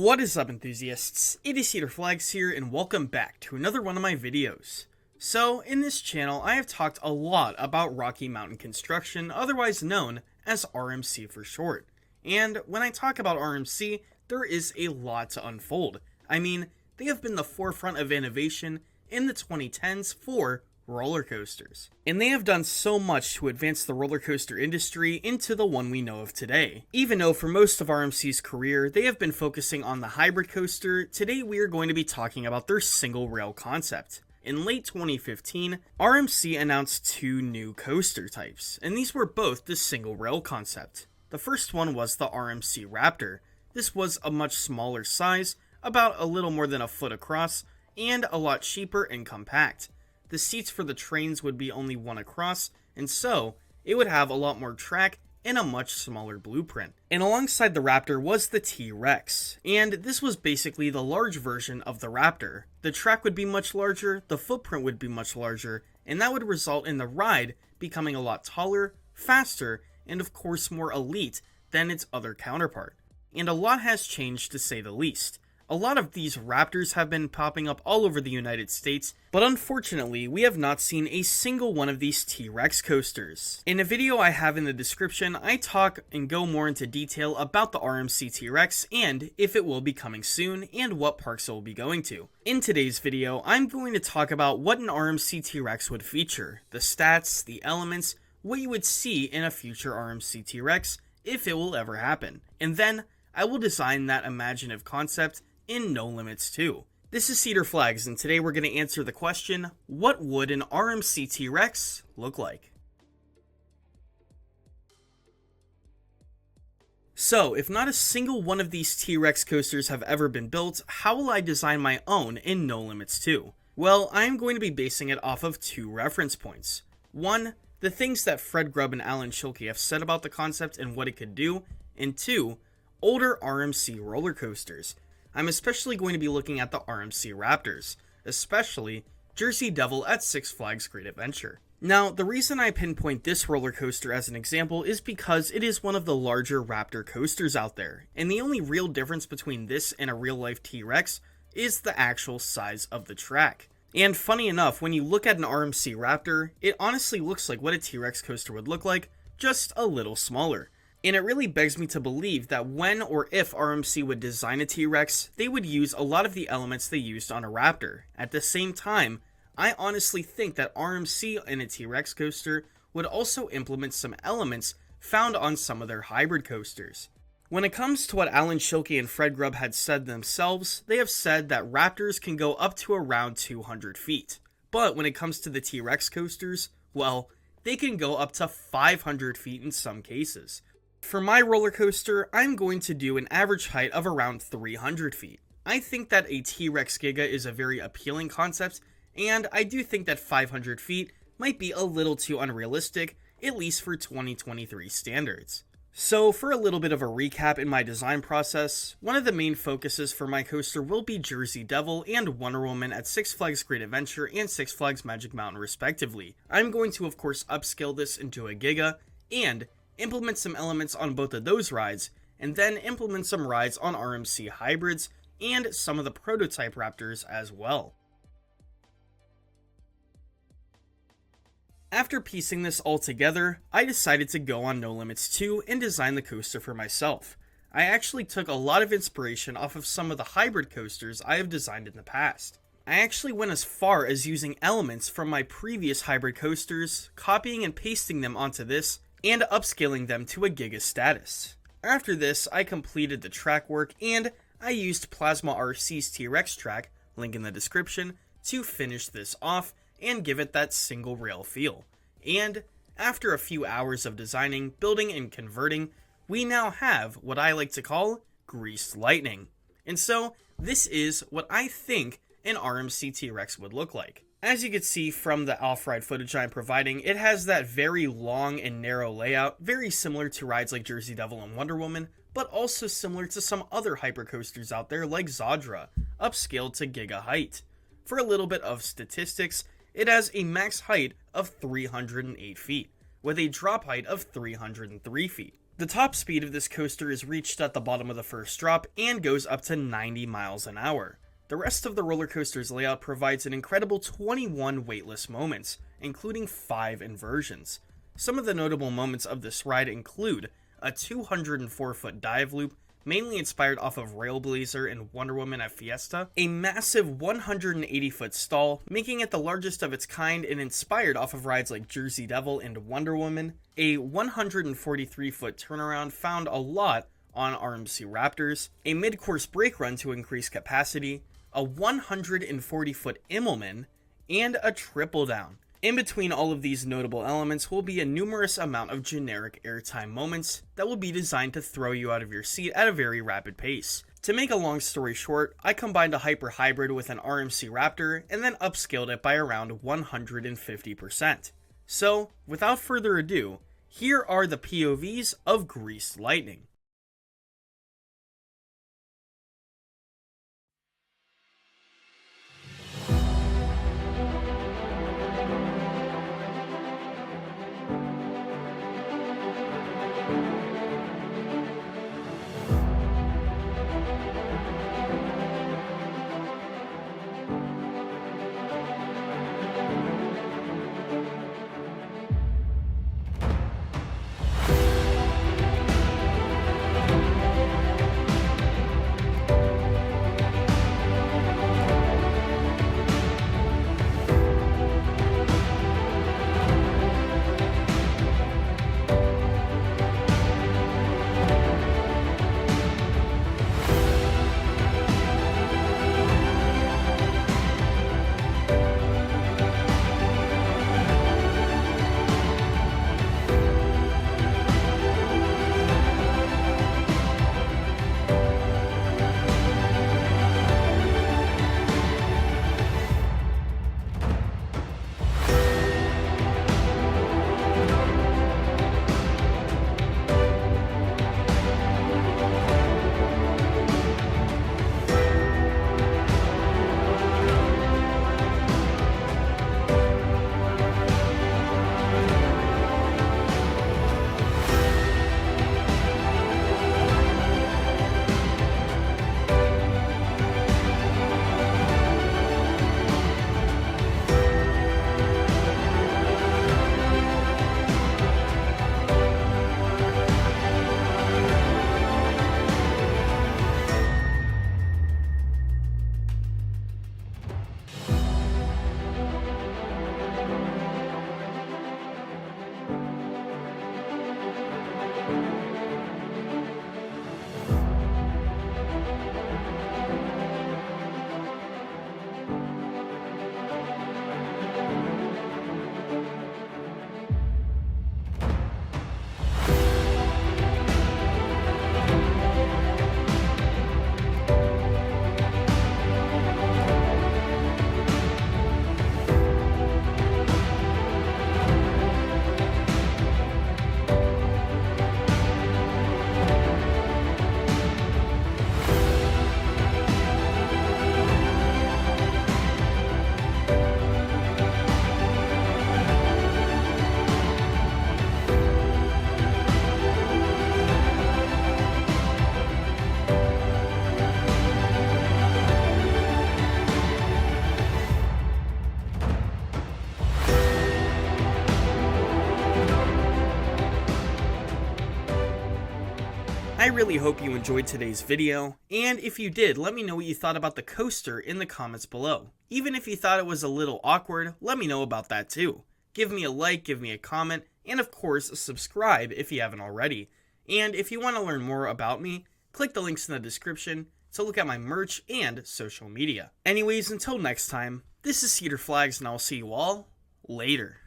What is up, enthusiasts? It is Cedar here, and welcome back to another one of my videos. So, in this channel, I have talked a lot about Rocky Mountain construction, otherwise known as RMC for short. And when I talk about RMC, there is a lot to unfold. I mean, they have been the forefront of innovation in the 2010s for roller coasters. And they have done so much to advance the roller coaster industry into the one we know of today. Even though for most of RMC's career, they have been focusing on the hybrid coaster, today we are going to be talking about their single rail concept. In late 2015, RMC announced two new coaster types, and these were both the single rail concept. The first one was the RMC Raptor. This was a much smaller size, about a little more than a foot across, and a lot cheaper and compact. The seats for the trains would be only one across, and so it would have a lot more track and a much smaller blueprint. And alongside the Raptor was the TRex, and this was basically the large version of the Raptor. The track would be much larger, the footprint would be much larger, and that would result in the ride becoming a lot taller, faster, and of course more elite than its other counterpart. And a lot has changed, to say the least. A lot of these Raptors have been popping up all over the United States, but unfortunately, we have not seen a single one of these TRex coasters. In a video I have in the description, I talk and go more into detail about the RMC TRex and if it will be coming soon and what parks it will be going to. In today's video, I'm going to talk about what an RMC TRex would feature, the stats, the elements, what you would see in a future RMC TRex, if it will ever happen. And then, I will design that imaginative concept in NoLimits 2. This is Cedar Flags, and today we're going to answer the question, what would an RMC TRex look like? So, if not a single one of these TRex coasters have ever been built, how will I design my own in NoLimits 2? Well, I am going to be basing it off of two reference points. One, the things that Fred Grubb and Alan Schilke have said about the concept and what it could do, and two, older RMC roller coasters. I'm especially going to be looking at the RMC Raptors, especially Jersey Devil at Six Flags Great Adventure. Now, the reason I pinpoint this roller coaster as an example is because it is one of the larger Raptor coasters out there, and the only real difference between this and a real-life T-Rex is the actual size of the track. And funny enough, when you look at an RMC Raptor, it honestly looks like what a T-Rex coaster would look like, just a little smaller. And it really begs me to believe that when or if RMC would design a T-Rex, they would use a lot of the elements they used on a Raptor. At the same time, I honestly think that RMC in a T-Rex coaster would also implement some elements found on some of their hybrid coasters. When it comes to what Alan Schilke and Fred Grubb had said themselves, they have said that Raptors can go up to around 200 feet. But when it comes to the T-Rex coasters, well, they can go up to 500 feet in some cases. For my roller coaster, I'm going to do an average height of around 300 feet. I think that a T-Rex Giga is a very appealing concept, and I do think that 500 feet might be a little too unrealistic, at least for 2023 standards. So for a little bit of a recap in my design process, one of the main focuses for my coaster will be Jersey Devil and Wonder Woman at Six Flags Great Adventure and Six Flags Magic Mountain respectively. I'm going to of course upscale this into a Giga, and implement some elements on both of those rides, and then implement some rides on RMC hybrids and some of the prototype Raptors as well. After piecing this all together, I decided to go on NoLimits 2 and design the coaster for myself. I actually took a lot of inspiration off of some of the hybrid coasters I have designed in the past. I actually went as far as using elements from my previous hybrid coasters, copying and pasting them onto this, and upscaling them to a Giga status. After this, I completed the track work, and I used Plasma RC's T-Rex track, link in the description, to finish this off and give it that single rail feel. And after a few hours of designing, building, and converting, we now have what I like to call greased lightning. And so, this is what I think an RMC T-Rex would look like. As you can see from the off-ride footage I'm providing, it has that very long and narrow layout, very similar to rides like Jersey Devil and Wonder Woman, but also similar to some other hypercoasters out there like Zadra, upscaled to Giga height. For a little bit of statistics, it has a max height of 308 feet, with a drop height of 303 feet. The top speed of this coaster is reached at the bottom of the first drop and goes up to 90 miles an hour. The rest of the roller coaster's layout provides an incredible 21 weightless moments, including 5 inversions. Some of the notable moments of this ride include a 204-foot dive loop, mainly inspired off of Railblazer and Wonder Woman at Fiesta, a massive 180-foot stall, making it the largest of its kind and inspired off of rides like Jersey Devil and Wonder Woman, a 143-foot turnaround found a lot on RMC Raptors, a mid-course brake run to increase capacity, a 140-foot Immelman, and a triple down. In between all of these notable elements will be a numerous amount of generic airtime moments that will be designed to throw you out of your seat at a very rapid pace. To make a long story short, I combined a hyper hybrid with an RMC Raptor and then upscaled it by around 150%. So, without further ado, here are the POVs of Greased Lightning. I really hope you enjoyed today's video, and if you did, let me know what you thought about the coaster in the comments below. Even if you thought it was a little awkward, let me know about that too. Give me a like, give me a comment, and of course, subscribe if you haven't already. And if you want to learn more about me, click the links in the description to look at my merch and social media. Anyways, until next time, this is Cedar Flags, and I'll see you all later.